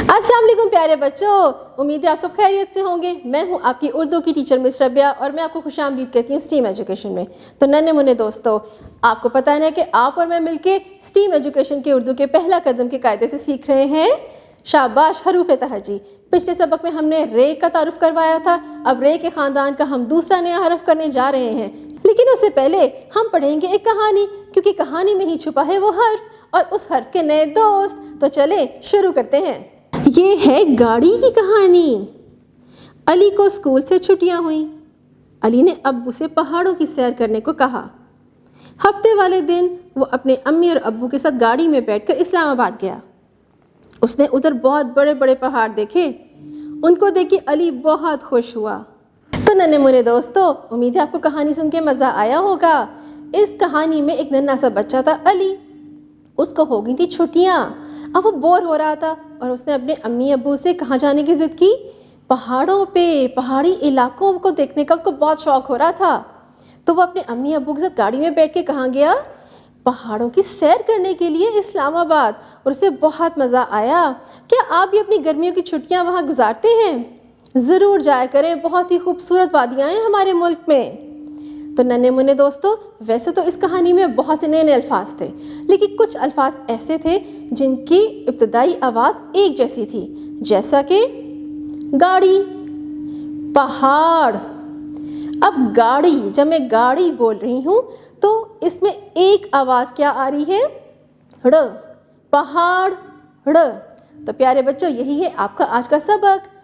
अस्सलाम वालेकुम प्यारे बच्चों, उम्मीद है आप सब खैरियत से होंगे। मैं हूं आपकी उर्दू की टीचर मिस रबिया और मैं आपको खुशामदीद कहती हूं स्टीम एजुकेशन में। तो नन्हे मुन्ने दोस्तों, आपको पता है ना कि आप और मैं मिलके स्टीम एजुकेशन के उर्दू के पहला कदम के कायदे से सीख रहे हैं शाबाश हरूफ तहजी। पिछले सबक में हमने रे का तारुफ करवाया था, अब रे के ख़ानदान का हम दूसरा नया हरफ करने जा रहे हैं। लेकिन उससे पहले हम पढ़ेंगे एक कहानी, क्योंकि कहानी में ही छुपा है वो हर्फ और उस हर्फ के नए दोस्त। तो चले शुरू करते हैं। ये है गाड़ी की कहानी। अली को स्कूल से छुट्टियां हुई। अली ने अब्बू से पहाड़ों की सैर करने को कहा। हफ्ते वाले दिन वो अपने अम्मी और अब्बू के साथ गाड़ी में बैठकर इस्लामाबाद गया। उसने उधर बहुत बड़े बड़े पहाड़ देखे। उनको देख के अली बहुत खुश हुआ। तो नन्हे मुन्ने दोस्तों, उम्मीद है आपको कहानी सुन के मज़ा आया होगा। इस कहानी में एक नन्हा सा बच्चा था अली। उसको हो गई थी छुट्टियाँ। अब वो बोर हो रहा था और उसने अपने अम्मी अब्बू से कहाँ जाने की ज़िद की? पहाड़ों पे, पहाड़ी इलाकों को देखने का उसको बहुत शौक़ हो रहा था। तो वो अपने अम्मी अब्बू के साथ गाड़ी में बैठ के कहाँ गया? पहाड़ों की सैर करने के लिए इस्लामाबाद। और उसे बहुत मज़ा आया। क्या आप भी अपनी गर्मियों की छुट्टियाँ वहाँ गुजारते हैं? ज़रूर जाया करें, बहुत ही खूबसूरत वादियाँ हैं हमारे मुल्क में। तो नन्हे मुन्ने दोस्तों, वैसे तो इस कहानी में बहुत से नए नए अल्फाज थे, लेकिन कुछ अल्फाज ऐसे थे जिनकी इब्तदाई आवाज़ एक जैसी थी, जैसा कि गाड़ी, पहाड़। अब गाड़ी, जब मैं गाड़ी बोल रही हूँ तो इसमें एक आवाज़ क्या आ रही है? ड़। पहाड़, ड़। तो प्यारे बच्चों, यही है आपका आज का सबक।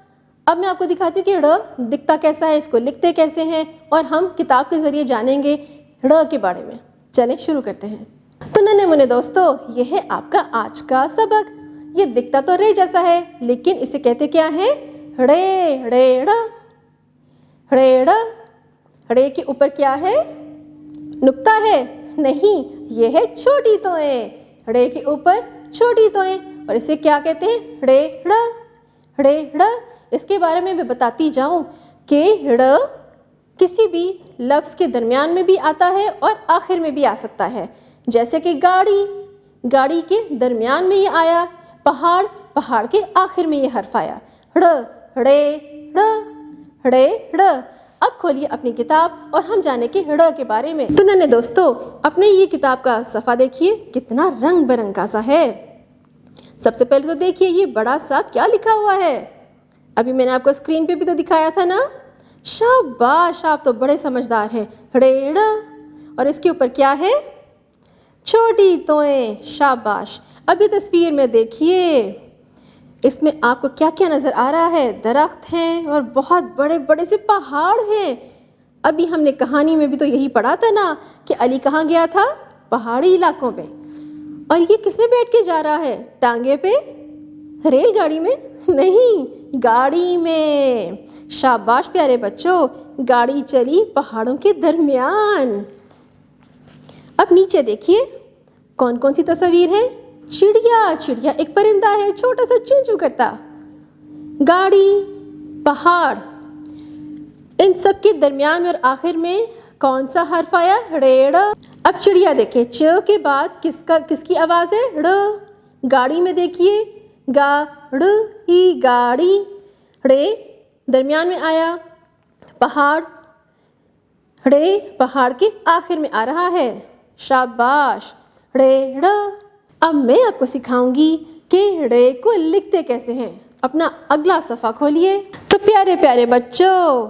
अब मैं आपको दिखाती हूँ कि ड़ दिखता कैसा है, इसको लिखते कैसे हैं, और हम किताब के ज़रिए जानेंगे ड़ के बारे में। चलें शुरू करते हैं। तो नन्हे मुन्ने दोस्तों, ये है आपका आज का सबक। ये दिखता तो रे जैसा है, लेकिन इसे कहते क्या है? रे, रे, ड़, रे, ड़। रे के ऊपर क्या है? नुक्ता है? नहीं, ये है छोटी तोएं। रे के ऊपर छोटी तोएं, और इसे क्या कहते हैं? रे, ड़, रे, ड़। इसके बारे में मैं बताती जाऊं कि ड़ किसी भी लफ्ज़ के दरमियान में भी आता है और आखिर में भी आ सकता है। जैसे कि गाड़ी, गाड़ी के दरमियान में ये आया। पहाड़, पहाड़ के आखिर में ये हर्फ आया। ड़, रे, ड़, रे, ड़। अब खोलिए अपनी किताब और हम जाने के ड़ के बारे में। तो नन्हे दोस्तों, अपने ये किताब का सफ़ा देखिए, कितना रंग बिरंगा सा है। सबसे पहले तो देखिए ये बड़ा सा क्या लिखा हुआ है। अभी मैंने आपको स्क्रीन पे भी तो दिखाया था ना। शाबाश, आप तो बड़े समझदार हैं। ड़ेड़, और इसके ऊपर क्या है? छोटी तोएं। शाबाश। अभी तस्वीर में देखिए, इसमें आपको क्या क्या नज़र आ रहा है? दरख्त हैं और बहुत बड़े बड़े से पहाड़ हैं। अभी हमने कहानी में भी तो यही पढ़ा था ना कि अली कहाँ गया था? पहाड़ी इलाकों पे। और ये किस में बैठ के जा रहा है? टांगे पे? रेलगाड़ी में? नहीं, गाड़ी में। शाबाश प्यारे बच्चों, गाड़ी चली पहाड़ों के दरमियान। अब नीचे देखिए कौन कौन सी तस्वीर है? चिड़िया, चिड़िया एक परिंदा है, छोटा सा चूं चूं करता। गाड़ी, पहाड़, इन सब के दरमियान में और आखिर में कौन सा हर्फ आया? ड़ेड़। अब चिड़िया देखें, च के बाद किसकी आवाज़ है? ड़। गाड़ी में देखिए, गाड़ी, गाड़ी। रे दरमियान में आया। पहाड़, रे पहाड़ के आखिर में आ रहा है। शाबाश, ड़ेड़। अब मैं आपको सिखाऊंगी कि रे को लिखते कैसे हैं। अपना अगला सफ़ा खोलिए। तो प्यारे प्यारे बच्चों,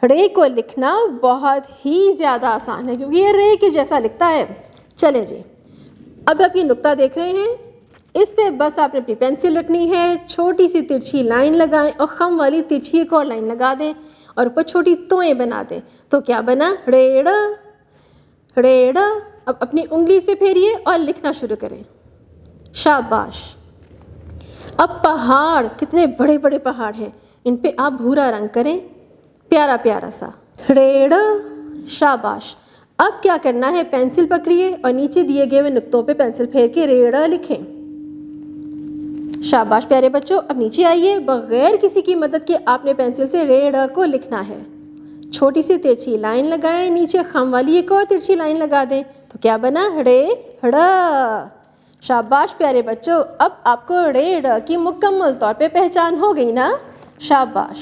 रे को लिखना बहुत ही ज़्यादा आसान है, क्योंकि ये रे के जैसा लिखता है। चलें जी, अब आप ये नुक्ता देख रहे हैं, इस पे बस आपने अपनी पेंसिल रखनी है, छोटी सी तिरछी लाइन लगाएं और खम वाली तिरछी एक और लाइन लगा दें और ऊपर छोटी तोएं बना दें। तो क्या बना? ड़ेड़, ड़ेड़। अब अपनी उंगली इस पे फेरिए और लिखना शुरू करें। शाबाश। अब पहाड़, कितने बड़े बड़े पहाड़ हैं, इन पे आप भूरा रंग करें, प्यारा प्यारा सा। ड़ेड़। शाबाश। अब क्या करना है? पेंसिल पकड़िए और नीचे दिए गए हुए नुक्तों पे पेंसिल फेर के ड़ेड़ लिखें। शाबाश प्यारे बच्चों, अब नीचे आइए। बगैर किसी की मदद के आपने पेंसिल से ड़ेड़ को लिखना है। छोटी सी तिरछी लाइन लगाएं, नीचे खम वाली एक और तिरछी लाइन लगा दें। तो क्या बना? ड़े, ड़। शाबाश प्यारे बच्चों, अब आपको रे ड़ की मुकम्मल तौर पे पहचान हो गई ना? शाबाश।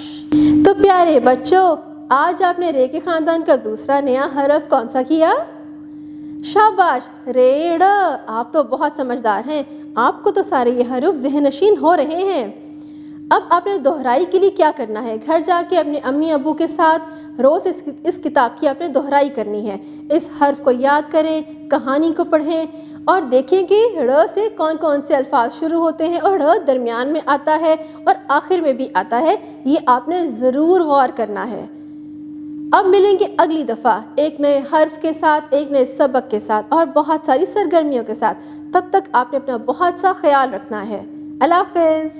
तो प्यारे बच्चों, आज आपने रे के ख़ानदान का दूसरा नया हरफ कौन सा किया? शाबाश, रे ड़। आप तो बहुत समझदार हैं, आपको तो सारे ये हरूफ ज़हन नशीन हो रहे हैं। अब आपने दोहराई के लिए क्या करना है? घर जाके अपने अम्मी अबू के साथ रोज़ इस किताब की आपने दोहराई करनी है। इस हर्फ को याद करें, कहानी को पढ़ें और देखें कि ड़ से कौन कौन से अल्फाज शुरू होते हैं और ड़ दरमियान में आता है और आखिर में भी आता है। ये आपने ज़रूर गौर करना है। अब मिलेंगे अगली दफ़ा एक नए हर्फ के साथ, एक नए सबक के साथ और बहुत सारी सरगर्मियों के साथ। तब तक आपने अपना बहुत सा ख्याल रखना है। अल्लाह हाफ़िज़।